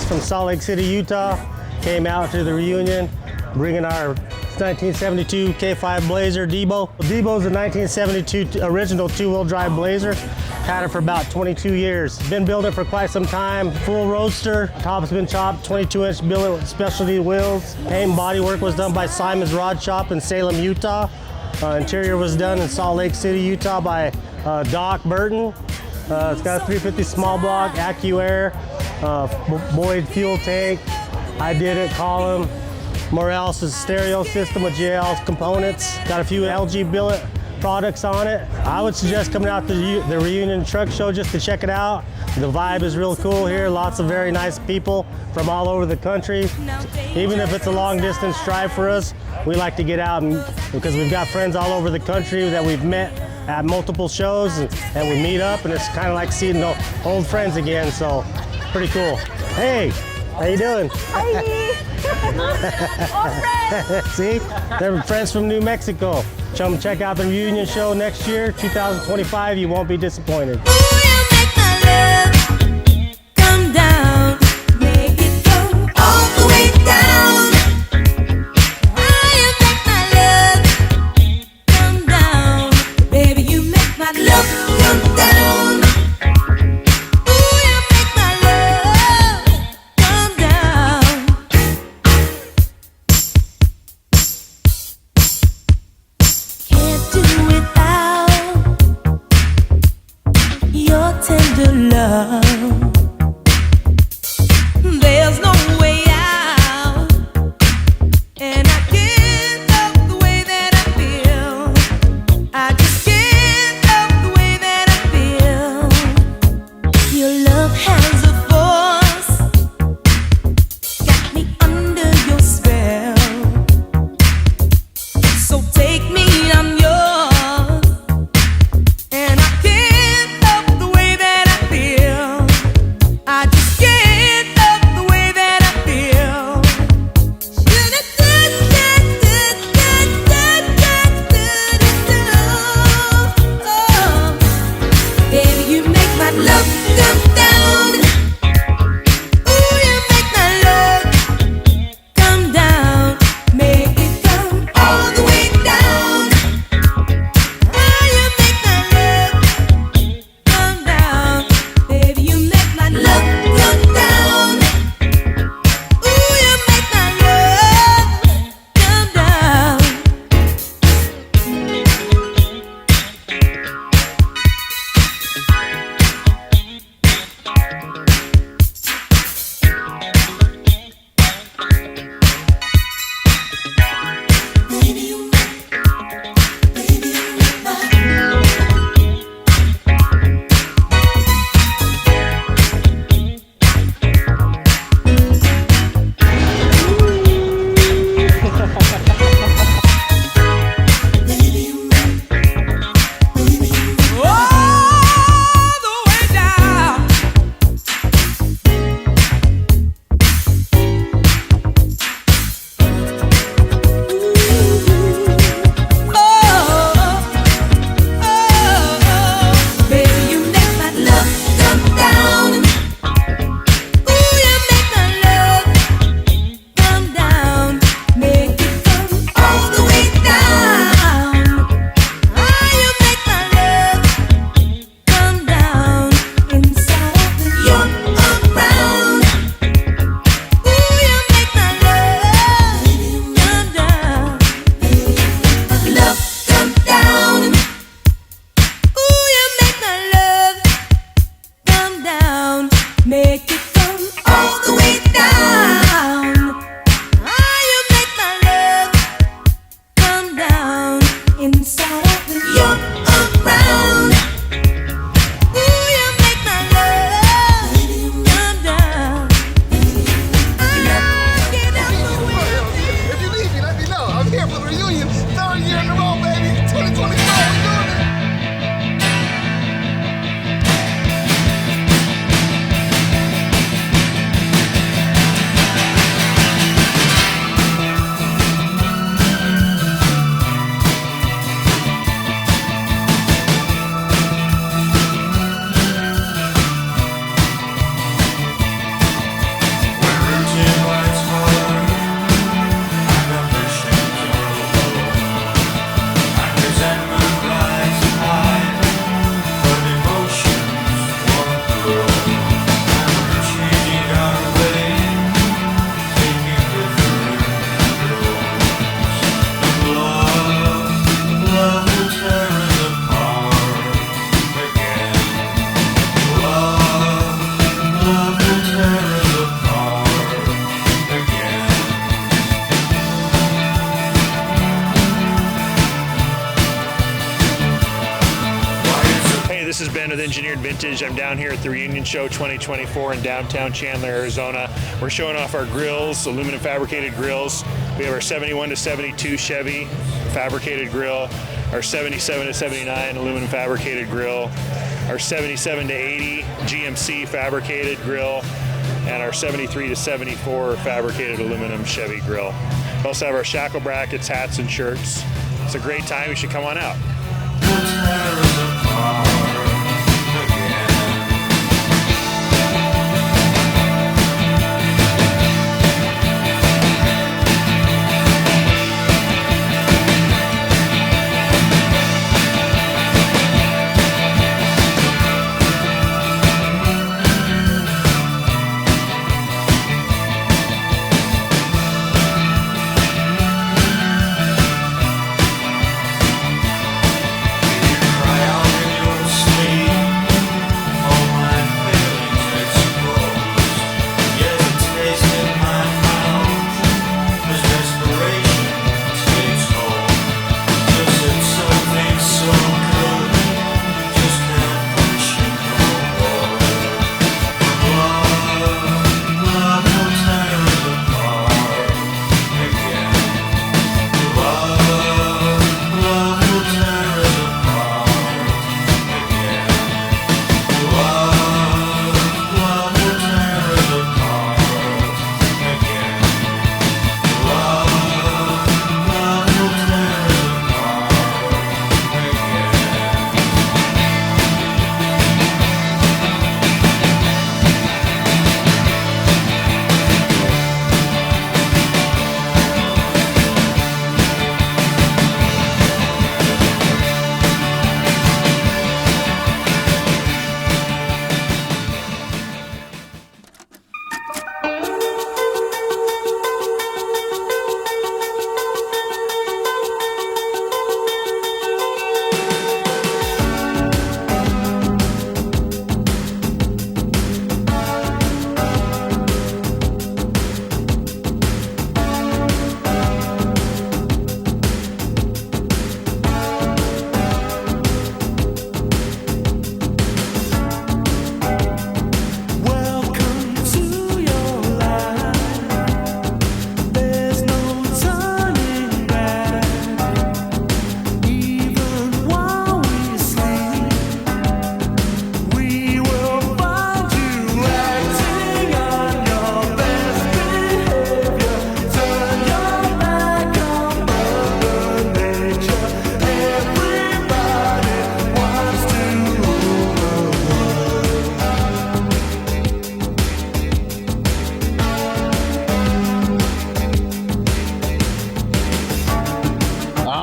From Salt Lake City, Utah. Came out to the reunion, bringing our 1972 K5 Blazer Debo. Debo's a 1972 original two-wheel drive Blazer. Had it for about 22 years. Been building for quite some time. Full roadster, top's been chopped, 22-inch billet with specialty wheels. Paint and body work was done by Simon's Rod Shop in Salem, Utah. Interior was done in Salt Lake City, Utah by Doc Burton. It's got a 350 small block, AccuAir, Boyd fuel tank. I did it, column. Morales' stereo system with JL's components. Got a few LG Billet products on it. I would suggest coming out to the Reunion Truck Show just to check it out. The vibe is real cool here. Lots of very nice people from all over the country. Even if it's a long distance drive for us, we like to get out because we've got friends all over the country that we've met at multiple shows and we meet up, and it's kind of like seeing old friends again, so pretty cool. Hey, how you doing? Hi. Old friends. See, they're friends from New Mexico. Come check out the Reunion Show next year, 2025. You won't be disappointed. Your Engineered Vintage. I'm down here at the Reunion Show 2024 in downtown Chandler, Arizona. We're showing off our grills, aluminum fabricated grills. We have our 71 to 72 Chevy fabricated grill, our 77 to 79 aluminum fabricated grill, our 77 to 80 GMC fabricated grill, and our 73 to 74 fabricated aluminum Chevy grill. We also have our shackle brackets, hats, and shirts. It's a great time. You should come on out.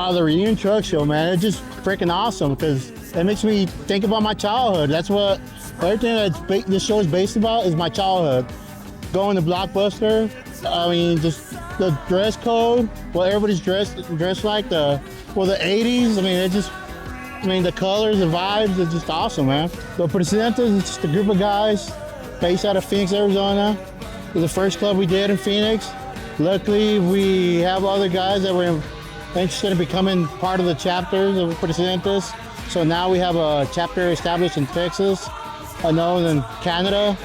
The Reunion Truck Show, man, it's just freaking awesome because it makes me think about my childhood. That's what everything that this show is based about is my childhood. Going to Blockbuster, I mean, just the dress code, what everybody's dressed like, the 80s. I mean, the colors, the vibes, it's just awesome, man. The Presidentes, it's just a group of guys based out of Phoenix, Arizona. It's the first club we did in Phoenix. Luckily, we have other guys that were interested in becoming part of the chapters of Presidentes. So now we have a chapter established in Texas, another in Canada,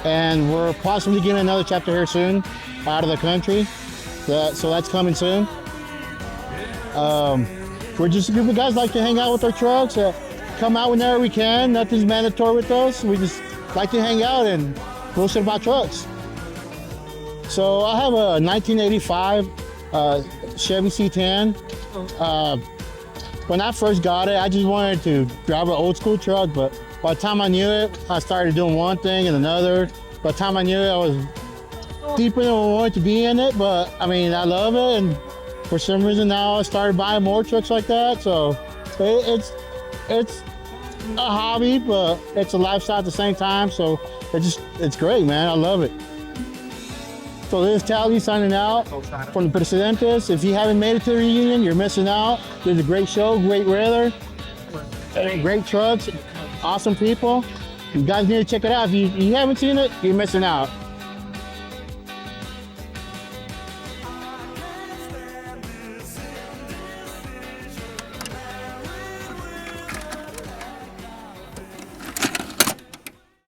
and we're possibly getting another chapter here soon out of the country. So that's coming soon. We're just a group of guys like to hang out with our trucks, come out whenever we can. Nothing's mandatory with us. We just like to hang out and bullshit about trucks. So I have a 1985 Chevy C10. When I first got it, I just wanted to drive an old school truck, but by the time I knew it, I started doing one thing and another. By the time I knew it, I was deeper than I wanted to be in it, but I mean, I love it, and for some reason now I started buying more trucks like that, so it's a hobby, but it's a lifestyle at the same time, so it's great, man. I love it. So this is Tally signing out from the Presidentes. If you haven't made it to the reunion, you're missing out. There's a great show, great weather, great trucks, awesome people. You guys need to check it out. If you haven't seen it, you're missing out.